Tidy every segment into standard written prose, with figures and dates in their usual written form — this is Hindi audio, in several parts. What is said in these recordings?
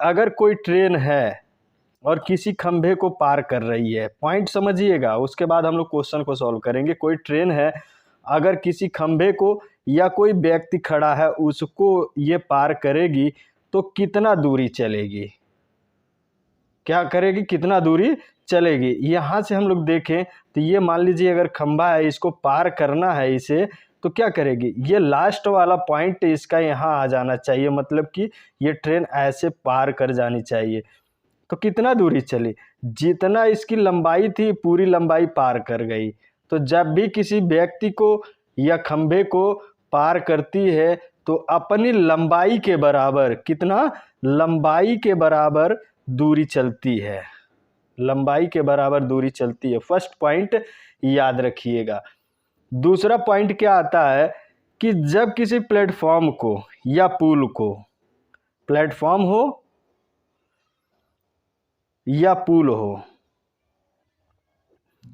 अगर कोई ट्रेन है और किसी खंभे को पार कर रही है, पॉइंट समझिएगा, उसके बाद हम लोग क्वेश्चन को सॉल्व करेंगे। कोई ट्रेन है, अगर किसी खंभे को या कोई व्यक्ति खड़ा है उसको ये पार करेगी तो कितना दूरी चलेगी, क्या करेगी, कितना दूरी चलेगी। यहाँ से हम लोग देखें तो ये मान लीजिए अगर खंभा है, इसको पार करना है इसे, तो क्या करेगी, ये लास्ट वाला पॉइंट इसका यहाँ आ जाना चाहिए, मतलब कि ये ट्रेन ऐसे पार कर जानी चाहिए। तो कितना दूरी चली, जितना इसकी लंबाई थी पूरी लंबाई पार कर गई। तो जब भी किसी व्यक्ति को या खंभे को पार करती है तो अपनी लंबाई के बराबर, कितना, लंबाई के बराबर दूरी चलती है, लंबाई के बराबर दूरी चलती है। फर्स्ट पॉइंट याद रखिएगा। दूसरा पॉइंट क्या आता है कि जब किसी प्लेटफॉर्म को या पुल को, प्लेटफॉर्म हो या पुल हो,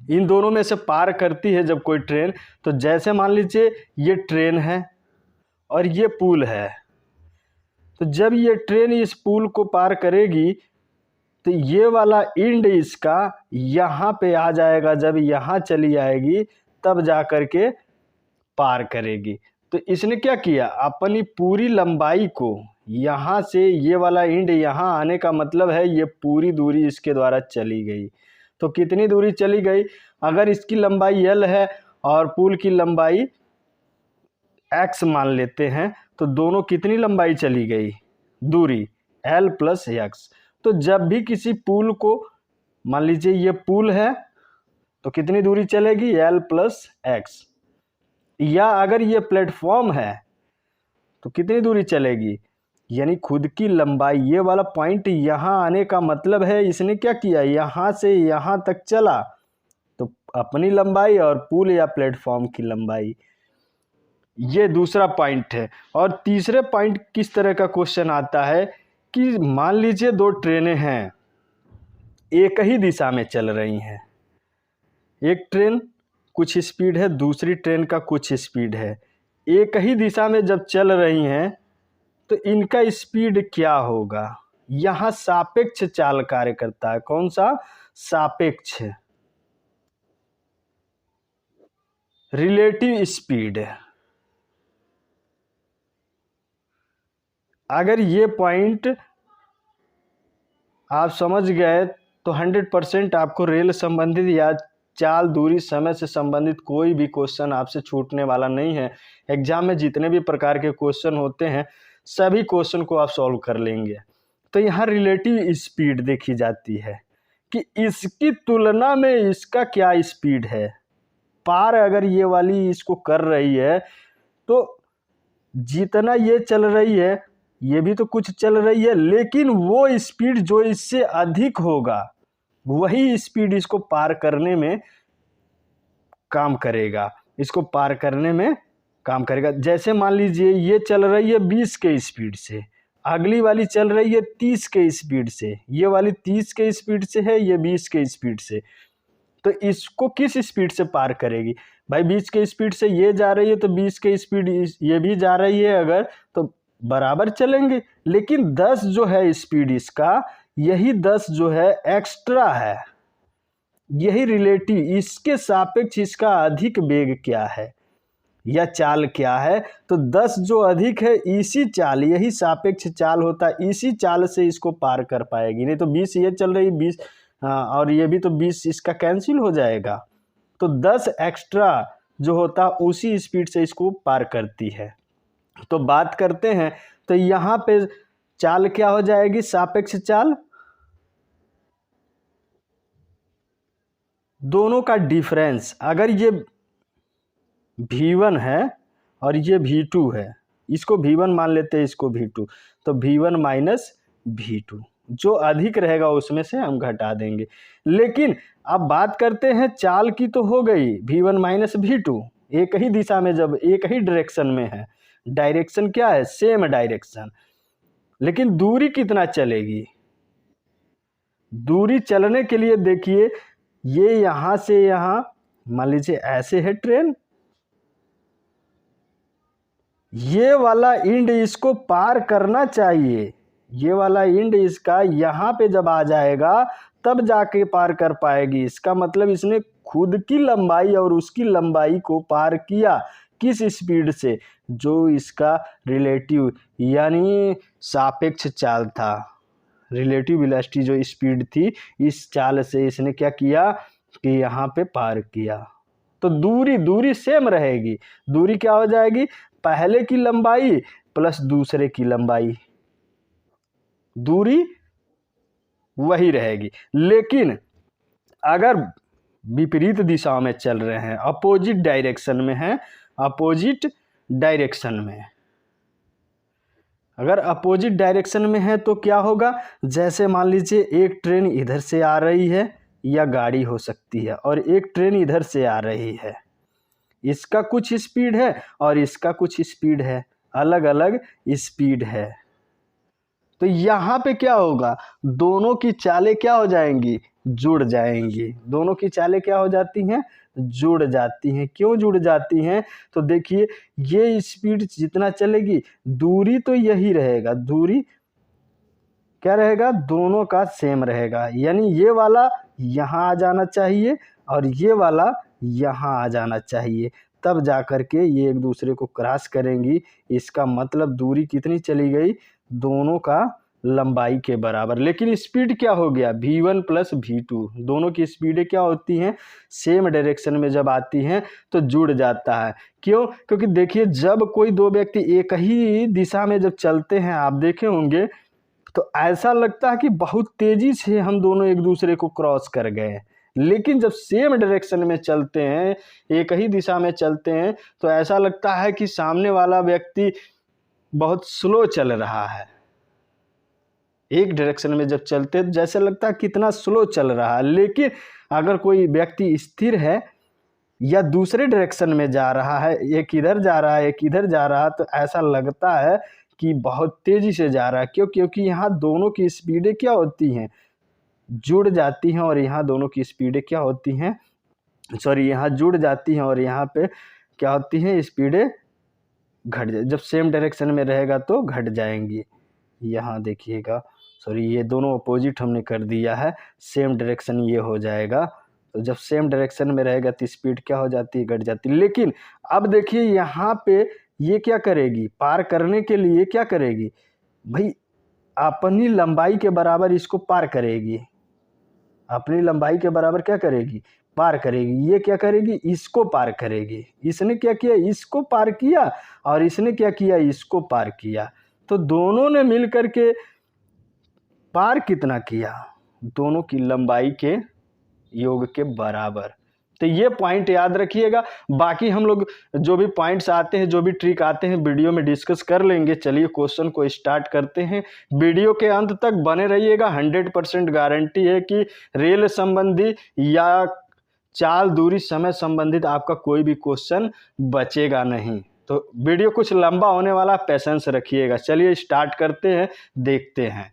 इन दोनों में से पार करती है जब कोई ट्रेन, तो जैसे मान लीजिए ये ट्रेन है और ये पुल है, तो जब ये ट्रेन इस पुल को पार करेगी तो ये वाला एंड इसका यहाँ पे आ जाएगा, जब यहाँ चली आएगी तब जा कर के पार करेगी। तो इसने क्या किया, अपनी पूरी लंबाई को, यहाँ से ये वाला एंड यहाँ आने का मतलब है ये पूरी दूरी इसके द्वारा चली गई। तो कितनी दूरी चली गई, अगर इसकी लंबाई l है और पुल की लंबाई x मान लेते हैं, तो दोनों कितनी लंबाई चली गई, दूरी l प्लस x। तो जब भी किसी पुल को, मान लीजिए ये पुल है, तो कितनी दूरी चलेगी, l प्लस x। या अगर ये प्लेटफॉर्म है तो कितनी दूरी चलेगी, यानी खुद की लंबाई, ये वाला पॉइंट यहाँ आने का मतलब है इसने क्या किया, यहाँ से यहाँ तक चला, तो अपनी लंबाई और पुल या प्लेटफॉर्म की लंबाई। ये दूसरा पॉइंट है। और तीसरे पॉइंट किस तरह का क्वेश्चन आता है कि मान लीजिए दो ट्रेनें हैं, एक ही दिशा में चल रही हैं, एक ट्रेन कुछ स्पीड है, दूसरी ट्रेन का कुछ स्पीड है, एक ही दिशा में जब चल रही हैं तो इनका स्पीड क्या होगा। यहाँ सापेक्ष चाल कार्य करता है। कौन सा, सापेक्ष, रिलेटिव स्पीड। अगर ये पॉइंट आप समझ गए तो 100% आपको रेल संबंधित या चाल, दूरी, समय से संबंधित कोई भी क्वेश्चन आपसे छूटने वाला नहीं है। एग्जाम में जितने भी प्रकार के क्वेश्चन होते हैं सभी क्वेश्चन को आप सॉल्व कर लेंगे। तो यहाँ रिलेटिव स्पीड देखी जाती है कि इसकी तुलना में इसका क्या स्पीड है। पार अगर ये वाली इसको कर रही है तो जितना ये चल रही है ये भी तो कुछ चल रही है, लेकिन वो स्पीड जो इससे अधिक होगा वही स्पीड इसको पार करने में काम करेगा, इसको पार करने में काम करेगा। जैसे मान लीजिए ये चल रही है 20 के स्पीड से, अगली वाली चल रही है 30 के स्पीड से, ये वाली 30 के स्पीड से है, ये 20 के स्पीड से, तो इसको किस स्पीड से पार करेगी। भाई 20 के स्पीड से ये जा रही है तो 20 के स्पीड ये भी जा रही है अगर, तो बराबर चलेंगे। लेकिन 10 जो है स्पीड इसका, यही 10 जो है एक्स्ट्रा है, यही रिलेटिव, इसके सापेक्ष इसका अधिक वेग क्या है या चाल क्या है। तो 10 जो अधिक है, इसी चाल, यही सापेक्ष चाल होता है, इसी चाल से इसको पार कर पाएगी। नहीं तो 20 ये चल रही, 20 और ये भी, तो 20 इसका कैंसिल हो जाएगा। तो 10 एक्स्ट्रा जो होता उसी स्पीड से इसको पार करती है। तो बात करते हैं, तो यहाँ पे चाल क्या हो जाएगी, सापेक्ष चाल, दोनों का डिफरेंस। अगर ये V1 है और ये V2 है, इसको V1 मान लेते हैं, इसको V2, तो V1 माइनस V2, जो अधिक रहेगा उसमें से हम घटा देंगे। लेकिन अब बात करते हैं चाल की, तो हो गई V1 माइनस V2, एक ही दिशा में, जब एक ही डायरेक्शन में है, डायरेक्शन क्या है, सेम डायरेक्शन, लेकिन दूरी कितना चलेगी। दूरी चलने के लिए देखिए, ये यहाँ से यहाँ मान लीजिए ऐसे है ट्रेन, ये वाला एंड इसको पार करना चाहिए, ये वाला इंड इसका यहाँ पे जब आ जाएगा तब जाके पार कर पाएगी। इसका मतलब इसने खुद की लंबाई और उसकी लंबाई को पार किया। किस स्पीड से? जो इसका रिलेटिव यानी सापेक्ष चाल था, रिलेटिव वेलोसिटी जो स्पीड थी, इस चाल से इसने क्या किया कि यहाँ पे पार किया। तो दूरी सेम रहेगी। दूरी क्या हो जाएगी? पहले की लंबाई प्लस दूसरे की लंबाई, दूरी वही रहेगी। लेकिन अगर विपरीत दिशा में चल रहे हैं, अपोजिट डायरेक्शन में हैं, अपोजिट डायरेक्शन में, अगर अपोजिट डायरेक्शन में है तो क्या होगा? जैसे मान लीजिए एक ट्रेन इधर से आ रही है या गाड़ी हो सकती है और एक ट्रेन इधर से आ रही है, इसका कुछ स्पीड है और इसका कुछ स्पीड है, अलग अलग स्पीड है। तो यहाँ पे क्या होगा? दोनों की चालें क्या हो जाएंगी? जुड़ जाएंगी। दोनों की चालें क्या हो जाती हैं? जुड़ जाती हैं। क्यों जुड़ जाती हैं? तो देखिए ये स्पीड जितना चलेगी दूरी तो यही रहेगा, दूरी क्या रहेगा? दोनों का सेम रहेगा। यानी ये वाला यहाँ आ जाना चाहिए और ये वाला यहाँ आ जाना चाहिए, तब जा कर के ये एक दूसरे को क्रॉस करेंगी। इसका मतलब दूरी कितनी चली गई? दोनों का लंबाई के बराबर। लेकिन स्पीड क्या हो गया? v1 plus v2। दोनों की स्पीडें क्या होती हैं? सेम डायरेक्शन में जब आती हैं तो जुड़ जाता है। क्यों? क्योंकि देखिए जब कोई दो व्यक्ति एक ही दिशा में जब चलते हैं, आप देखे होंगे, तो ऐसा लगता है कि बहुत तेजी से हम दोनों एक दूसरे को क्रॉस कर गए। लेकिन जब सेम डायरेक्शन में चलते हैं, एक ही दिशा में चलते हैं, तो ऐसा लगता है कि सामने वाला व्यक्ति बहुत स्लो चल रहा है। एक डायरेक्शन में जब चलते हैं तो जैसे लगता है कितना स्लो चल रहा है। लेकिन अगर कोई व्यक्ति स्थिर है या दूसरे डायरेक्शन में जा रहा है, एक इधर जा रहा है एक इधर जा रहा है, तो ऐसा लगता है कि बहुत तेजी से जा रहा है। क्यों? क्योंकि यहाँ दोनों की स्पीडें क्या होती हैं? जुड़ जाती हैं। और यहाँ दोनों की स्पीडें क्या होती हैं? सॉरी, यहाँ जुड़ जाती हैं और यहाँ पे क्या होती हैं? स्पीडें घट जाए। जब सेम डायरेक्शन में रहेगा तो घट जाएंगी। यहाँ देखिएगा, सॉरी, ये दोनों अपोजिट हमने कर दिया है, सेम डायरेक्शन ये हो जाएगा। तो जब सेम डायरेक्शन में रहेगा तो स्पीड क्या हो जाती है? घट जाती है। लेकिन अब देखिए यहाँ पे ये क्या करेगी? पार करने के लिए क्या करेगी भाई? अपनी लंबाई के बराबर इसको पार करेगी। अपनी लंबाई के बराबर क्या करेगी? पार करेगी। ये क्या करेगी? इसको पार करेगी। इसने क्या किया? इसको पार किया और इसने क्या किया? इसको पार किया। तो दोनों ने मिल करके पार कितना किया? दोनों की लंबाई के योग के बराबर। तो ये पॉइंट याद रखिएगा। बाकी हम लोग जो भी पॉइंट्स आते हैं, जो भी ट्रिक आते हैं, वीडियो में डिस्कस कर लेंगे। चलिए क्वेश्चन को स्टार्ट करते हैं। वीडियो के अंत तक बने रहिएगा। 100% गारंटी है कि रेल संबंधी या चाल, दूरी, समय संबंधित आपका कोई भी क्वेश्चन बचेगा नहीं। तो वीडियो कुछ लंबा होने वाला, पेशेंस रखिएगा। चलिए स्टार्ट करते हैं, देखते हैं।